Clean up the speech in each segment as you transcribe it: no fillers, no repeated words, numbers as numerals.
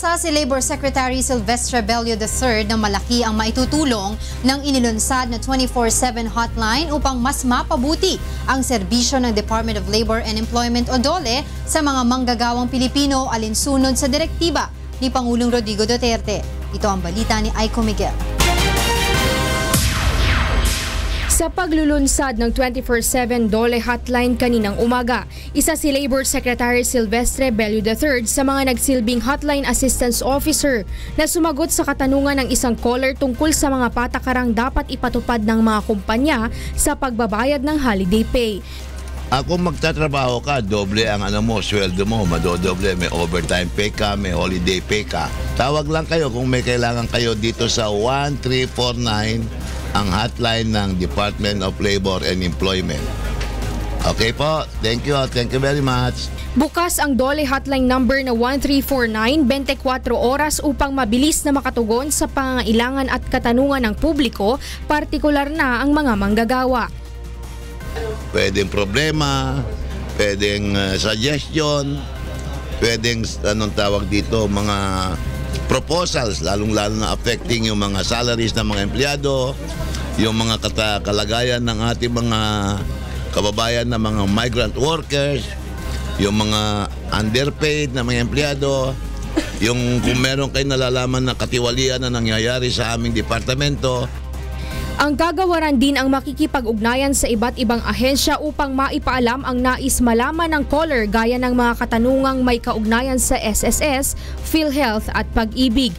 Umaasa si Labor Secretary Silvestre Bello III na malaki ang maitutulong ng inilunsad na 24/7 hotline upang mas mapabuti ang serbisyo ng Department of Labor and Employment o DOLE sa mga manggagawang Pilipino alinsunod sa direktiba ni Pangulong Rodrigo Duterte. Ito ang balita ni Aiko Miguel. Sa paglulunsad ng 24/7 DOLE hotline kaninang umaga, isa si Labor Secretary Silvestre Bello III sa mga nagsilbing hotline assistance officer na sumagot sa katanungan ng isang caller tungkol sa mga patakarang dapat ipatupad ng mga kumpanya sa pagbabayad ng holiday pay. Kung magtatrabaho ka, doble ang sweldo mo, madodoble, may overtime pay ka, may holiday pay ka. Tawag lang kayo kung may kailangan kayo dito sa 1349, ang hotline ng Department of Labor and Employment. Okay po, thank you very much. Bukas ang DOLE hotline number na 1349, 24 oras upang mabilis na makatugon sa pangangailangan at katanungan ng publiko, partikular na ang mga manggagawa. Pwedeng problema, pwedeng suggestion, pwedeng mga proposals, lalong-lalo na affecting yung mga salaries ng mga empleyado, yung mga kalagayan ng ating mga kababayan na mga migrant workers, yung mga underpaid na mga empleyado, yung kung meron kayo nalalaman na katiwalian na nangyayari sa aming departamento. Ang gagawaran din ang makikipag-ugnayan sa iba't ibang ahensya upang maipaalam ang nais malaman ng caller gaya ng mga katanungang may kaugnayan sa SSS, PhilHealth at Pag-ibig.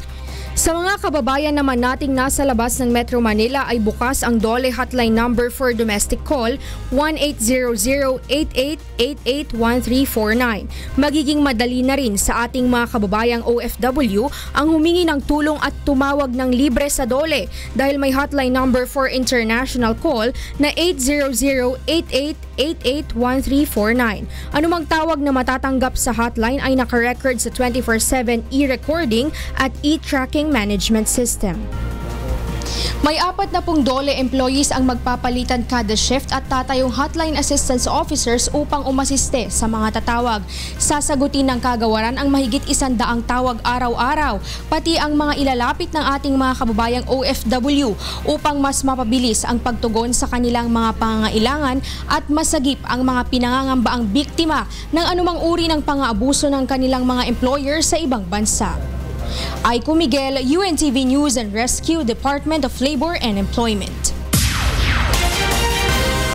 Sa mga kababayan naman nating nasa labas ng Metro Manila ay bukas ang DOLE hotline number for domestic call 1-800-8888-1349. Magiging madali na rin sa ating mga kababayang OFW ang humingi ng tulong at tumawag ng libre sa DOLE dahil may hotline number for international call na 800-8888-1349. Anumang tawag na matatanggap sa hotline ay nakarecord sa 24/7 e-recording at e-tracking management system. May 40 DOLE employees ang magpapalitan kada shift at tatayong hotline assistance officers upang umasiste sa mga tatawag. Sasagutin ng kagawaran ang mahigit 100 tawag araw-araw, pati ang mga ilalapit ng ating mga kababayang OFW upang mas mapabilis ang pagtugon sa kanilang mga pangangailangan at masagip ang mga pinangangambaang biktima ng anumang uri ng pang-aabuso ng kanilang mga employer sa ibang bansa. Aiko Miguel, UNTV News and Rescue, Department of Labor and Employment.